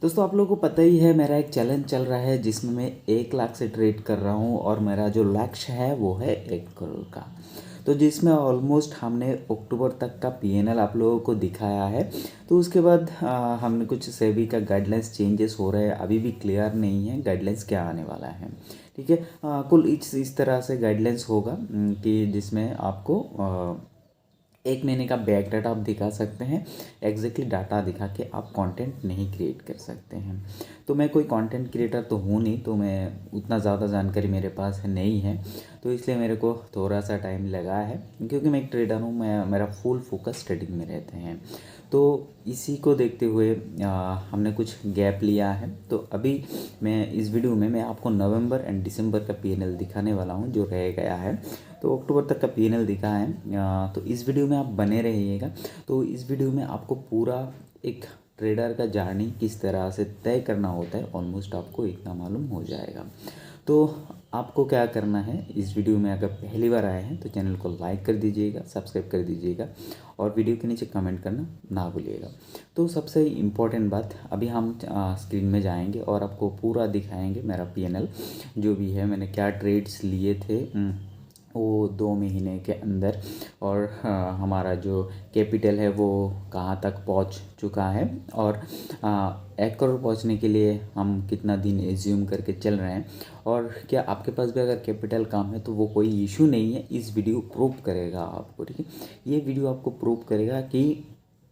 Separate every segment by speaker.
Speaker 1: दोस्तों आप लोगों को पता ही है मेरा एक चैलेंज चल रहा है जिसमें मैं 1 लाख से ट्रेड कर रहा हूँ और मेरा जो लक्ष्य है वो है 1 करोड़ का। तो जिसमें ऑलमोस्ट हमने अक्टूबर तक का पीएनएल आप लोगों को दिखाया है। तो उसके बाद हमने कुछ सेबी का गाइडलाइंस चेंजेस हो रहे हैं, अभी भी क्लियर नहीं है गाइडलाइंस क्या आने वाला है। ठीक है। कुल इस तरह से गाइडलाइंस होगा कि जिसमें आपको 1 महीने का बैक डाटा आप दिखा सकते हैं। एग्जैक्टली डाटा दिखा के आप कंटेंट नहीं क्रिएट कर सकते हैं। तो मैं कोई कंटेंट क्रिएटर तो हूँ नहीं, तो मैं उतना ज़्यादा जानकारी मेरे पास नहीं है। तो इसलिए मेरे को थोड़ा सा टाइम लगा है, क्योंकि मैं एक ट्रेडर हूँ, मैं मेरा फुल फोकस ट्रेडिंग में रहते हैं। तो इसी को देखते हुए हमने कुछ गैप लिया है। तो अभी मैं इस वीडियो में मैं आपको नवंबर एंड दिसंबर का पीएनएल दिखाने वाला हूँ जो रह गया है। तो अक्टूबर तक का पीएनएल दिखा है। तो इस वीडियो में आप बने रहिएगा। तो इस वीडियो में आपको पूरा एक ट्रेडर का जर्नी किस तरह से तय करना होता है ऑलमोस्ट आपको इतना मालूम हो जाएगा। तो आपको क्या करना है, इस वीडियो में अगर पहली बार आए हैं तो चैनल को लाइक कर दीजिएगा, सब्सक्राइब कर दीजिएगा और वीडियो के नीचे कमेंट करना ना भूलिएगा। तो सबसे इम्पोर्टेंट बात, अभी हम स्क्रीन में जाएंगे और आपको पूरा दिखाएंगे मेरा पीएनएल जो भी है, मैंने क्या ट्रेड्स लिए थे वो 2 महीने के अंदर, और हमारा जो कैपिटल है वो कहाँ तक पहुँच चुका है, और 1 करोड़ पहुँचने के लिए हम कितना दिन एज्यूम करके चल रहे हैं। और क्या आपके पास भी अगर कैपिटल कम है तो वो कोई इशू नहीं है, इस वीडियो प्रूव करेगा आपको। ठीक है, ये वीडियो आपको प्रूव करेगा कि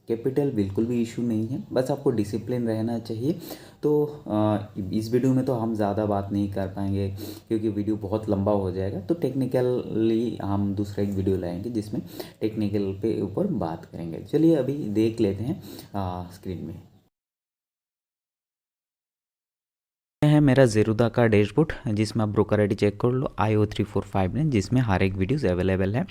Speaker 1: कैपिटल बिल्कुल भी इशू नहीं है, बस आपको डिसिप्लिन रहना चाहिए। तो इस वीडियो में तो हम ज़्यादा बात नहीं कर पाएंगे क्योंकि वीडियो बहुत लंबा हो जाएगा। तो टेक्निकली हम दूसरा एक वीडियो लाएंगे जिसमें टेक्निकल पे ऊपर बात करेंगे। चलिए अभी देख लेते हैं स्क्रीन में। है मेरा ज़ेरोधा का डैशबोर्ड जिसमें आप ब्रोकर आईडी चेक कर लो IO345 में, जिसमें हर एक वीडियोस अवेलेबल है।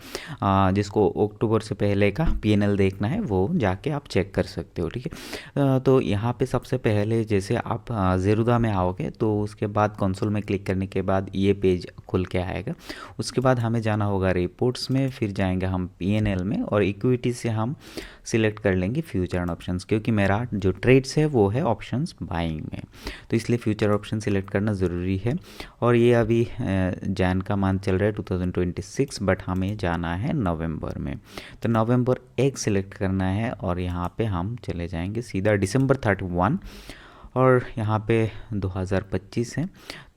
Speaker 1: जिसको अक्टूबर से पहले का पीएनएल देखना है वो जाके आप चेक कर सकते हो। ठीक है। तो यहाँ पे सबसे पहले जैसे आप ज़ेरोधा में आओगे तो उसके बाद कंसोल में क्लिक करने के बाद ये पेज खुल के आएगा। उसके बाद हमें जाना होगा रिपोर्ट्स में, फिर जाएंगे हम पीएनएल में और इक्विटी से हम सिलेक्ट कर लेंगे फ्यूचर एंड ऑप्शंस, क्योंकि मेरा जो ट्रेड्स है वो है ऑप्शंस बाइंग में, तो इसलिए फ्यूचर ऑप्शन सिलेक्ट करना ज़रूरी है। और ये अभी जैन का मंथ चल रहा है 2026, बट हमें जाना है नवंबर में। तो नवंबर 1 सिलेक्ट करना है और यहाँ पे हम चले जाएंगे सीधा दिसंबर 31 और यहाँ पे 2025 है।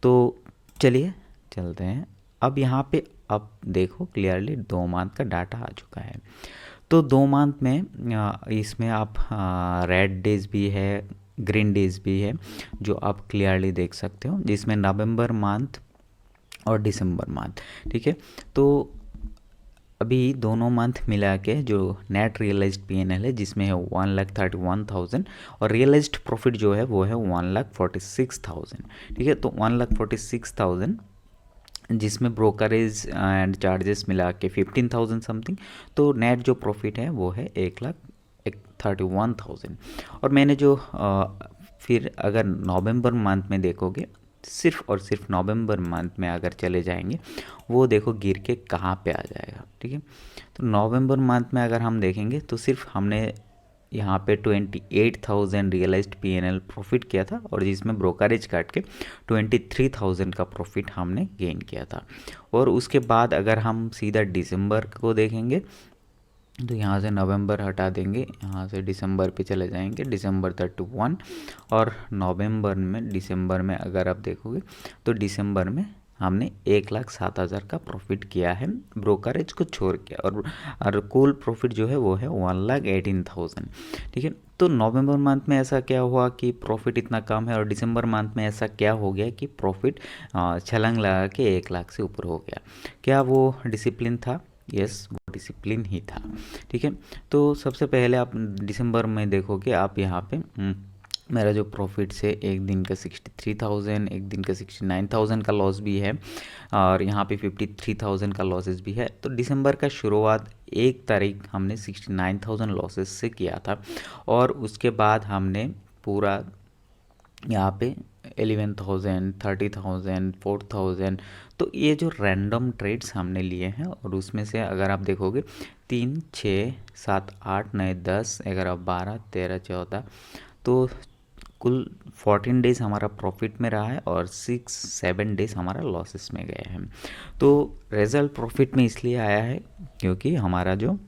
Speaker 1: तो चलिए चलते हैं। अब यहाँ पे अब देखो क्लियरली 2 मंथ का डाटा आ चुका है। तो 2 मंथ में इसमें आप रेड डेज भी है, ग्रीन डेज भी है, जो आप क्लियरली देख सकते हो, जिसमें नवंबर मंथ और दिसंबर मंथ। ठीक है। तो अभी दोनों मंथ मिला के जो नेट रियलाइज्ड पीएनएल है जिसमें है 1,31,000 और रियलाइज्ड प्रॉफिट जो है वो है 1,46,000। ठीक है। तो 1,46,000 जिसमें ब्रोकरेज एंड चार्जेस मिला के 15,000 समथिंग, तो नेट जो प्रॉफिट है वो है 1,31,000। और मैंने जो फिर अगर नवंबर मंथ में देखोगे, सिर्फ और सिर्फ नवंबर मंथ में अगर चले जाएंगे वो देखो गिर के कहाँ पे आ जाएगा। ठीक है। तो नवंबर मंथ में अगर हम देखेंगे तो सिर्फ हमने यहाँ पे 28,000 रियलाइज्ड पीएनएल प्रॉफिट किया था और जिसमें ब्रोकरेज काट के 23,000 का प्रॉफिट हमने गेन किया था। और उसके बाद अगर हम सीधा दिसंबर को देखेंगे तो यहाँ से नवंबर हटा देंगे, यहाँ से दिसंबर पे चले जाएंगे, दिसंबर 31। और नवंबर में दिसंबर में अगर आप देखोगे तो दिसंबर में हमने 1,07,000 का प्रॉफिट किया है ब्रोकरेज को छोड़ के, और कुल प्रॉफिट जो है वो है 1,18,000। ठीक है। तो नवंबर मंथ में ऐसा क्या हुआ कि प्रॉफिट इतना कम है, और दिसंबर मंथ में ऐसा क्या हो गया कि प्रॉफिट छलांग लगा के 1,00,000 से ऊपर हो गया। क्या वो डिसिप्लिन था? यस, वो डिसिप्लिन ही था। ठीक है। तो सबसे पहले आप दिसंबर में देखोगे, आप यहाँ पे मेरा जो प्रॉफिट्स है एक दिन का 63,000, एक दिन का 69,000 का लॉस भी है, और यहाँ पे 53,000 का लॉसेस भी है। तो दिसंबर का शुरुआत 1 तारीख हमने 69,000 लॉसेस से किया था, और उसके बाद हमने पूरा यहाँ पे 11,000, 30,000, 4,000, तो ये जो रैंडम ट्रेड्स हमने लिए हैं, और उसमें से अगर आप देखोगे 3, 6, 7, 8, 9, 10, 11, 12, 13, 14, तो कुल 14 डेज़ हमारा प्रॉफिट में रहा है और 6-7 डेज़ हमारा लॉसेस में गया है। तो रिज़ल्ट प्रॉफिट में इसलिए आया है क्योंकि हमारा जो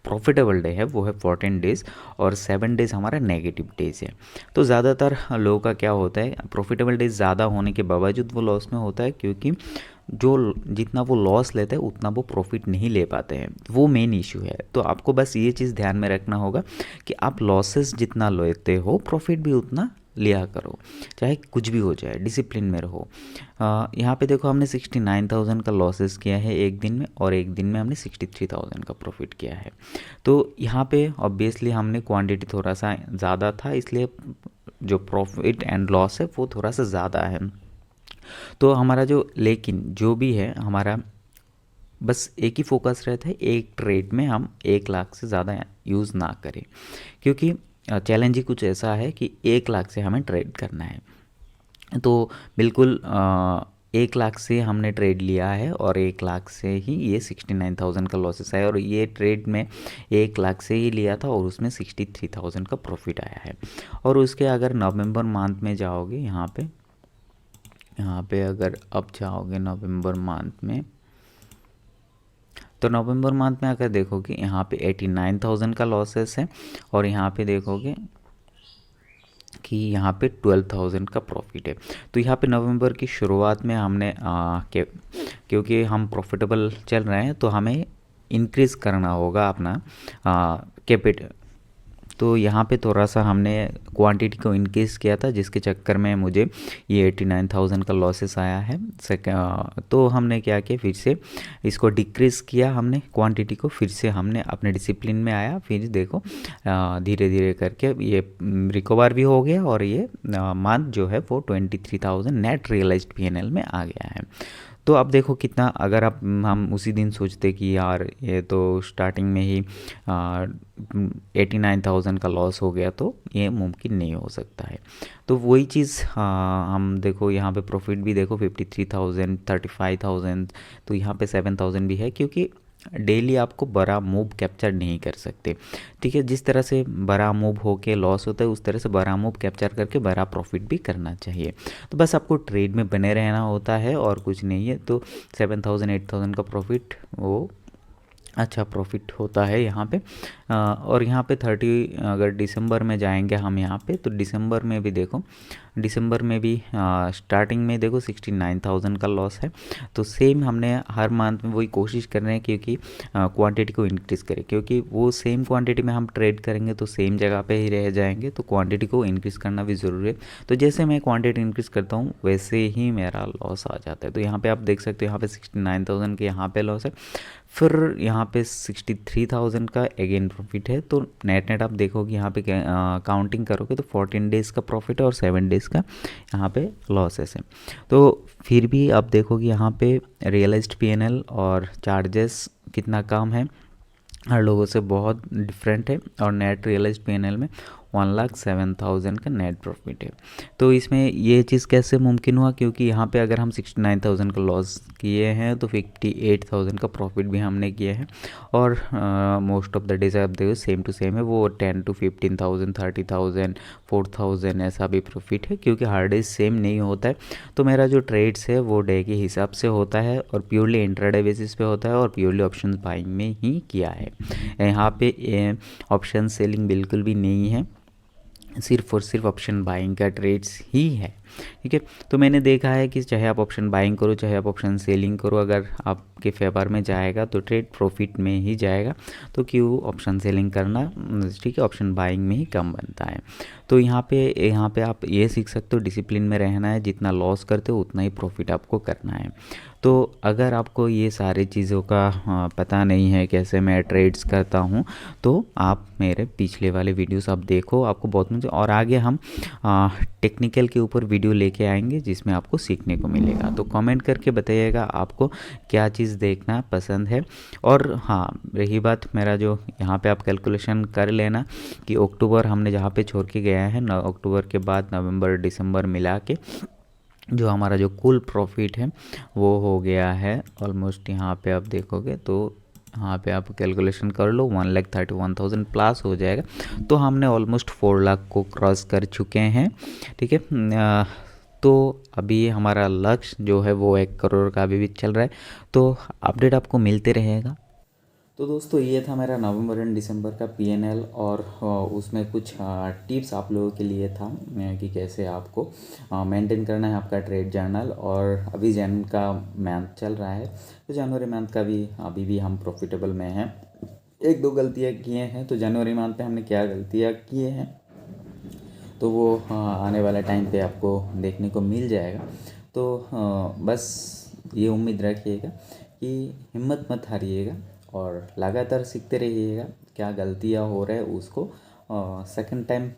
Speaker 1: प्रॉफिटेबल डे है वो है 14 डेज़ और 7 डेज़ हमारा नेगेटिव डेज़ है। तो ज़्यादातर लोगों का क्या होता है, प्रॉफिटेबल डेज ज़्यादा होने के बावजूद वो लॉस में होता है क्योंकि जो जितना वो लॉस लेते हैं उतना वो प्रॉफिट नहीं ले पाते हैं। वो मेन इशू है। तो आपको बस ये चीज़ ध्यान में रखना होगा कि आप लॉसेस जितना लेते हो प्रॉफिट भी उतना लिया करो, चाहे कुछ भी हो जाए, डिसिप्लिन में रहो। यहाँ पे देखो हमने 69,000 का लॉसेस किया है एक दिन में और एक दिन में हमने 63,000 का प्रॉफिट किया है। तो यहाँ पे ऑब्वियसली हमने क्वांटिटी थोड़ा सा ज़्यादा था, इसलिए जो प्रॉफिट एंड लॉस है वो थोड़ा सा ज़्यादा है। तो हमारा जो लेकिन जो भी है हमारा बस एक ही फोकस रहता है, एक ट्रेड में हम 1 लाख से ज़्यादा यूज़ ना करें, क्योंकि चैलेंज ही कुछ ऐसा है कि 1 लाख से हमें ट्रेड करना है। तो बिल्कुल 1 लाख से हमने ट्रेड लिया है और 1 लाख से ही ये 69,000 का लॉसेस आया और ये ट्रेड में 1 लाख से ही लिया था और उसमें 63,000 का प्रॉफिट आया है। और उसके अगर नवंबर मंथ में जाओगे यहाँ पे अगर अब जाओगे नवंबर मंथ में, तो नवंबर मंथ में अगर देखोगे यहाँ पे 89,000 का लॉसेस है और यहाँ पे देखोगे कि यहाँ पे 12,000 का प्रॉफिट है। तो यहाँ पे नवंबर की शुरुआत में हमने क्योंकि हम प्रॉफिटेबल चल रहे हैं तो हमें इंक्रीज़ करना होगा अपना कैपिटल। तो यहाँ पे थोड़ा सा हमने क्वांटिटी को इंक्रीज़ किया था जिसके चक्कर में मुझे ये 89,000 का लॉसेस आया है। तो हमने क्या किया, फिर से इसको डिक्रीज़ किया हमने क्वांटिटी को, फिर से हमने अपने डिसिप्लिन में आया, फिर देखो धीरे धीरे करके ये रिकवर भी हो गया और ये मंथ जो है वो 23,000 नेट रियलाइज्ड पीएनएल में आ गया है। तो अब देखो कितना, अगर आप हम उसी दिन सोचते कि यार ये तो स्टार्टिंग में ही 89,000 का लॉस हो गया, तो ये मुमकिन नहीं हो सकता है। तो वही चीज़ हम देखो यहाँ पे प्रॉफिट भी देखो 53,000, 35,000, तो यहाँ पे 7,000 भी है, क्योंकि डेली आपको बड़ा मूव कैप्चर नहीं कर सकते। ठीक है, जिस तरह से बड़ा मूव होके लॉस होता है उस तरह से बड़ा मूव कैप्चर करके बड़ा प्रॉफिट भी करना चाहिए। तो बस आपको ट्रेड में बने रहना होता है और कुछ नहीं है। तो 7,000 8,000 का प्रॉफिट वो अच्छा प्रॉफिट होता है यहाँ पे। और यहाँ पे 30 अगर दिसंबर में जाएंगे हम यहाँ पे, तो दिसंबर में भी देखो, दिसंबर में भी स्टार्टिंग में देखो 69,000 का लॉस है। तो सेम हमने हर मंथ में वही कोशिश कर रहे हैं क्योंकि क्वांटिटी को इंक्रीज़ करें, क्योंकि वो सेम क्वांटिटी में हम ट्रेड करेंगे तो सेम जगह पे ही रह जाएंगे, तो क्वांटिटी को इंक्रीज़ करना भी ज़रूरी है। तो जैसे मैं क्वांटिटी इंक्रीज़ करता हूँ वैसे ही मेरा लॉस आ जाता है। तो यहाँ पर आप देख सकते हो यहाँ पर 69,000 के यहाँ पे लॉस है, फिर यहाँ पे 63,000 का अगेन प्रॉफिट है। तो नेट आप देखोगे यहाँ पे काउंटिंग करोगे तो 14 डेज़ का प्रॉफिट है और 7 डेज़ का यहाँ पे लॉसेस है। तो फिर भी आप देखोगे यहाँ पे रियलाइज्ड पीएनएल और चार्जेस कितना कम है, हर लोगों से बहुत डिफरेंट है, और नेट रियलाइज्ड पीएनएल में 1,07,000 का नेट प्रॉफिट है। तो इसमें ये चीज़ कैसे मुमकिन हुआ, क्योंकि यहाँ पे अगर हम 69,000 का लॉस किए हैं तो 58,000 का प्रॉफिट भी हमने किया है। और मोस्ट ऑफ द डेज आप देखो सेम टू सेम है, वो 10 to 15,000 30,000 4,000 ऐसा भी प्रॉफिट है, क्योंकि हर डे सेम नहीं होता है। तो मेरा जो ट्रेड्स है वो डे के हिसाब से होता है और प्योरली इंट्राडे बेसिस पे होता है और प्योरली ऑप्शन बाइंग में ही किया है। यहाँ पे ऑप्शन सेलिंग बिल्कुल भी नहीं है, सिर्फ और सिर्फ ऑप्शन बाइंग का ट्रेड्स ही है। ठीक है, तो मैंने देखा है कि चाहे आप ऑप्शन बाइंग करो चाहे आप ऑप्शन सेलिंग करो, अगर आपके फेवर में जाएगा तो ट्रेड प्रॉफिट में ही जाएगा। तो क्यों ऑप्शन सेलिंग करना, ठीक है, ऑप्शन बाइंग में ही कम बनता है। तो यहाँ पे आप ये सीख सकते हो, डिसिप्लिन में रहना है, जितना लॉस करते हो उतना ही प्रॉफिट आपको करना है। तो अगर आपको ये सारी चीज़ों का पता नहीं है कैसे मैं ट्रेड्स करता हूँ, तो आप मेरे पिछले वाले वीडियोस आप देखो, आपको बहुत मजा। और आगे हम टेक्निकल के ऊपर वीडियो लेके आएंगे जिसमें आपको सीखने को मिलेगा। तो कमेंट करके बताइएगा आपको क्या चीज़ देखना पसंद है। और हाँ, रही बात मेरा जो यहाँ पे आप कैलकुलेशन कर लेना कि अक्टूबर हमने जहाँ पे छोड़ के गया है, अक्टूबर के बाद नवंबर दिसंबर मिला के जो हमारा जो कुल प्रॉफिट है वो हो गया है ऑलमोस्ट, यहाँ पे आप देखोगे तो यहाँ पे आप कैलकुलेशन कर लो, 1,31,000 प्लस हो जाएगा। तो हमने ऑलमोस्ट 4 लाख को क्रॉस कर चुके हैं, ठीक है। तो अभी हमारा लक्ष्य जो है वो 1 करोड़ का अभी भी चल रहा है, तो अपडेट आपको मिलते रहेगा। तो दोस्तों ये था मेरा नवंबर एंड दिसंबर का पीएनएल, और उसमें कुछ टिप्स आप लोगों के लिए था कि कैसे आपको मेंटेन करना है आपका ट्रेड जर्नल। और अभी जैन का मंथ चल रहा है, तो जनवरी मंथ का भी अभी भी हम प्रॉफिटेबल में हैं। एक दो गलतियाँ किए हैं, तो जनवरी मंथ में हमने क्या गलतियाँ किए हैं तो वो आने वाले टाइम पे आपको देखने को मिल जाएगा। तो बस ये उम्मीद रखिएगा कि हिम्मत मत हारिएगा और लगातार सीखते रहिएगा। क्या गलतियाँ हो रहा है उसको सेकंड टाइम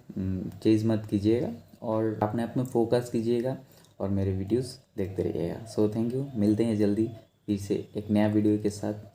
Speaker 1: चेंज मत कीजिएगा, और अपने आप में फोकस कीजिएगा और मेरे वीडियोस देखते रहिएगा। सो थैंक यू, मिलते हैं जल्दी फिर से एक नया वीडियो के साथ।